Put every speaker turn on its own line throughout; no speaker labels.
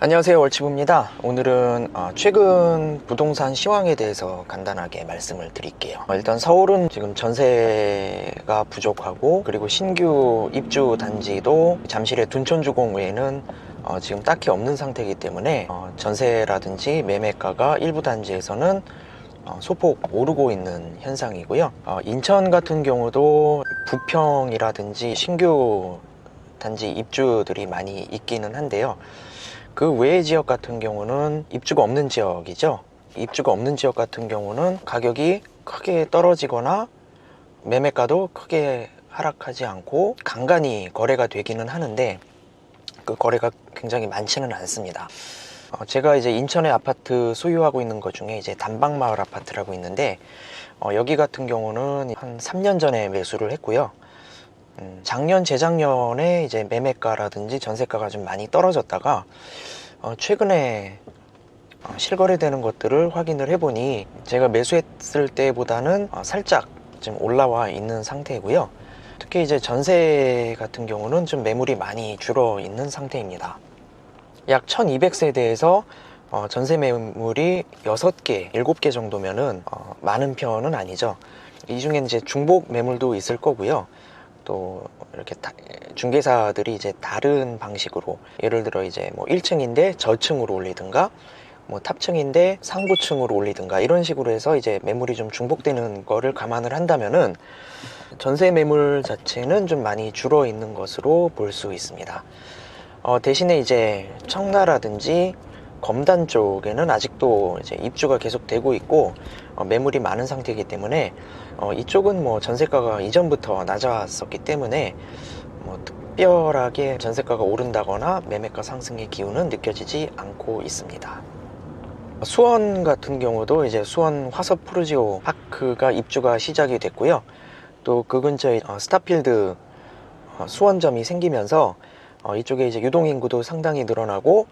안녕하세요, 월치부입니다. 오늘은 최근 부동산 시황에 대해서 간단하게 말씀을 드릴게요. 일단 서울은 지금 전세가 부족하고, 그리고 신규 입주 단지도 잠실의 둔촌주공 외에는 지금 딱히 없는 상태이기 때문에 전세라든지 매매가가 일부 단지에서는 소폭 오르고 있는 현상이고요. 인천 같은 경우도 부평이라든지 신규 단지 입주들이 많이 있기는 한데요. 그 외의 지역 같은 경우는 입주가 없는 지역이죠. 입주가 없는 지역 같은 경우는 가격이 크게 떨어지거나 매매가도 크게 하락하지 않고 간간히 거래가 되기는 하는데, 그 거래가 굉장히 많지는 않습니다. 제가 이제 인천에 아파트 소유하고 있는 것 중에 이제 단방마을 아파트라고 있는데, 여기 같은 경우는 한 3년 전에 매수를 했고요. 작년, 재작년에 이제 매매가라든지 전세가가 좀 많이 떨어졌다가 최근에 실거래되는 것들을 확인을 해보니 제가 매수했을 때보다는 살짝 좀 올라와 있는 상태이고요. 특히 이제 전세 같은 경우는 좀 매물이 많이 줄어 있는 상태입니다. 약 1200세대에서 전세 매물이 6개, 7개 정도면은 많은 편은 아니죠. 이 중에 이제 중복 매물도 있을 거고요. 또 이렇게 중개사들이 이제 다른 방식으로, 예를 들어 이제 뭐 1층인데 저층으로 올리든가, 뭐 탑층인데 상부층으로 올리든가, 이런 식으로 해서 이제 매물이 좀 중복되는 거를 감안을 한다면은 전세 매물 자체는 좀 많이 줄어 있는 것으로 볼 수 있습니다. 대신에 이제 청라라든지 검단 쪽에는 아직도 이제 입주가 계속 되고 있고 매물이 많은 상태이기 때문에 이쪽은 뭐 전세가가 이전부터 낮았었기 때문에 뭐 특별하게 전세가가 오른다거나 매매가 상승의 기운은 느껴지지 않고 있습니다. 수원 같은 경우도 이제 수원 화서 푸르지오 파크가 입주가 시작이 됐고요. 또 그 근처에 스타필드 수원점이 생기면서 이쪽에 이제 유동인구도 상당히 늘어나고,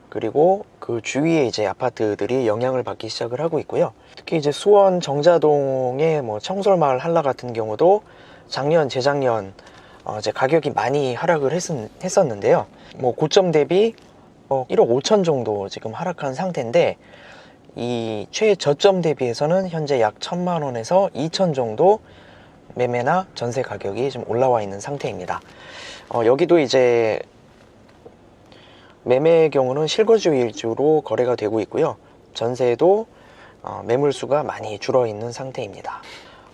그리고 그 주위에 이제 아파트들이 영향을 받기 시작을 하고 있고요. 특히 이제 수원 정자동의 뭐 청솔마을 한라 같은 경우도 작년, 재작년 이제 가격이 많이 하락을 했었는데요. 뭐 고점 대비 1억 5천 정도 지금 하락한 상태인데, 이 최저점 대비해서는 현재 약 1,000만 원에서 2천 정도 매매나 전세 가격이 좀 올라와 있는 상태입니다. 여기도 이제 매매의 경우는 실거주 위주로 거래가 되고 있고요. 전세도 매물수가 많이 줄어 있는 상태입니다.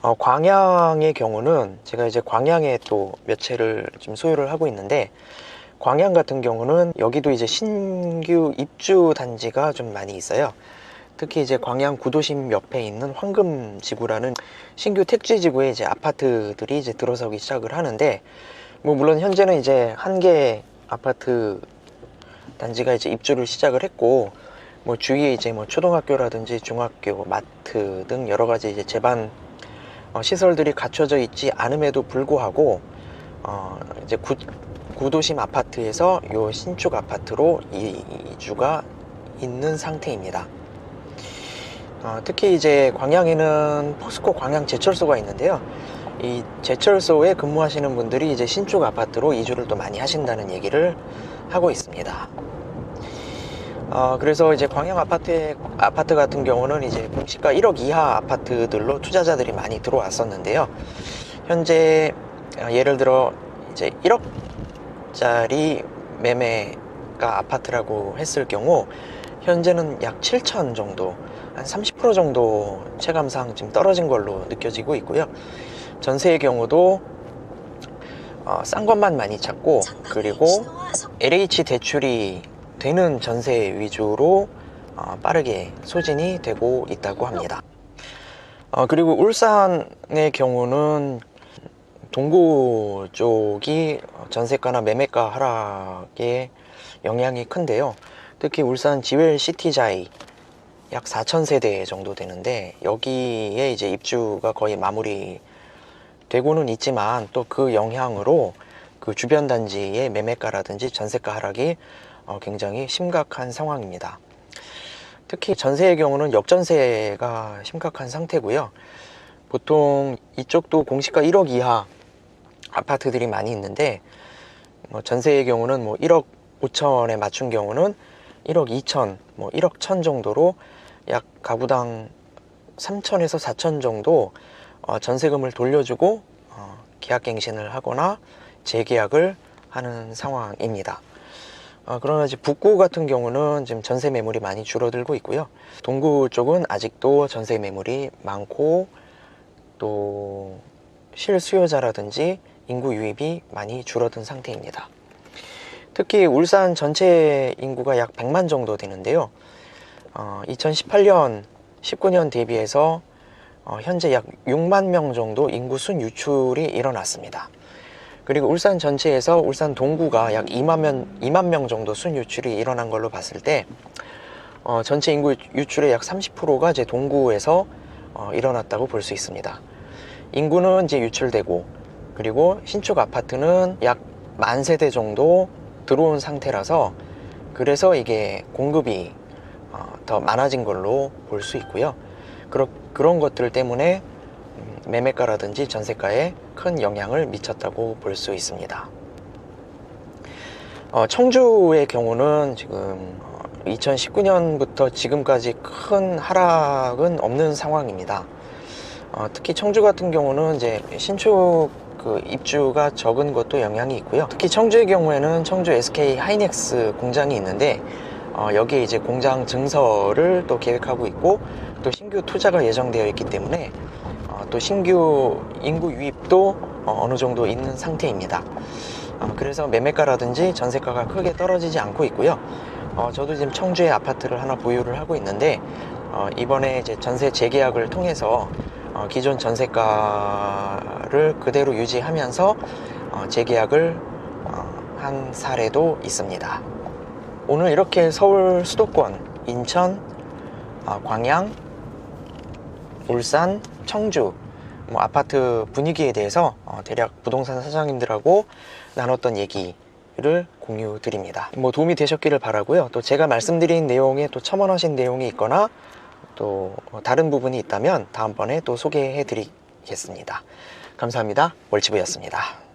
광양의 경우는 제가 이제 광양에 또 몇 채를 지금 소유를 하고 있는데, 광양 같은 경우는 여기도 이제 신규 입주 단지가 좀 많이 있어요. 특히 이제 광양 구도심 옆에 있는 황금지구라는 신규 택지지구에 이제 아파트들이 이제 들어서기 시작을 하는데, 뭐 물론 현재는 이제 한 개 아파트 단지가 이제 입주를 시작을 했고, 뭐 주위에 이제 뭐 초등학교라든지 중학교, 마트 등 여러 가지 이제 제반 시설들이 갖춰져 있지 않음에도 불구하고 이제 구도심 아파트에서 요 신축 아파트로 이주가 있는 상태입니다. 특히 이제 광양에는 포스코 광양 제철소가 있는데요. 이 제철소에 근무하시는 분들이 이제 신축 아파트로 이주를 또 많이 하신다는 얘기를 하고 있습니다. 그래서 이제 광양 아파트 같은 경우는 이제 공시가 1억 이하 아파트들로 투자자들이 많이 들어왔었는데요. 현재 예를 들어 이제 1억짜리 매매가 아파트라고 했을 경우 현재는 약 7천 정도, 한 30% 정도 체감상 지금 떨어진 걸로 느껴지고 있고요. 전세의 경우도 싼 것만 많이 찾고, 그리고 LH 대출이 되는 전세 위주로 빠르게 소진이 되고 있다고 합니다. 그리고 울산의 경우는 동구 쪽이 전세가나 매매가 하락에 영향이 큰데요. 특히 울산 지웰시티자이 약 4,000세대 정도 되는데, 여기에 이제 입주가 거의 마무리 되고는 있지만 또 그 영향으로 그 주변 단지의 매매가라든지 전세가 하락이 굉장히 심각한 상황입니다. 특히 전세의 경우는 역전세가 심각한 상태고요. 보통 이쪽도 공시가 1억 이하 아파트들이 많이 있는데, 전세의 경우는 뭐 1억 5천에 맞춘 경우는 1억 2천, 뭐 1억 1천 정도로 약 가구당 3천에서 4천 정도 전세금을 돌려주고 계약갱신을 하거나 재계약을 하는 상황입니다. 그러나 이제 북구 같은 경우는 지금 전세 매물이 많이 줄어들고 있고요. 동구 쪽은 아직도 전세 매물이 많고 또 실수요자라든지 인구 유입이 많이 줄어든 상태입니다. 특히 울산 전체 인구가 약 100만 정도 되는데요. 2018년, 19년 대비해서 현재 약 6만 명 정도 인구 순 유출이 일어났습니다. 그리고 울산 전체에서 울산 동구가 약 2만 명 정도 순 유출이 일어난 걸로 봤을 때 전체 인구 유출의 약 30%가 이제 동구에서 일어났다고 볼 수 있습니다. 인구는 이제 유출되고 그리고 신축 아파트는 약 10,000세대 정도 들어온 상태라서 그래서 이게 공급이 더 많아진 걸로 볼 수 있고요. 그런 것들 때문에 매매가라든지 전세가에 큰 영향을 미쳤다고 볼 수 있습니다. 청주의 경우는 지금 2019년부터 지금까지 큰 하락은 없는 상황입니다. 특히 청주 같은 경우는 이제 신축 입주가 적은 것도 영향이 있고요. 특히 청주의 경우에는 청주 SK 하이닉스 공장이 있는데 여기에 이제 공장 증설을 또 계획하고 있고 또 신규 투자가 예정되어 있기 때문에 또 신규 인구 유입도 어느 정도 있는 상태입니다. 그래서 매매가라든지 전세가가 크게 떨어지지 않고 있고요. 저도 지금 청주에 아파트를 하나 보유를 하고 있는데 이번에 이제 전세 재계약을 통해서 기존 전세가를 그대로 유지하면서 재계약을 한 사례도 있습니다. 오늘 이렇게 서울 수도권, 인천, 광양, 울산, 청주 아파트 분위기에 대해서 대략 부동산 사장님들하고 나눴던 얘기를 공유 드립니다. 도움이 되셨기를 바라고요. 또 제가 말씀드린 내용에 또 첨언하신 내용이 있거나 또 다른 부분이 있다면 다음번에 또 소개해 드리겠습니다. 감사합니다. 월치부였습니다.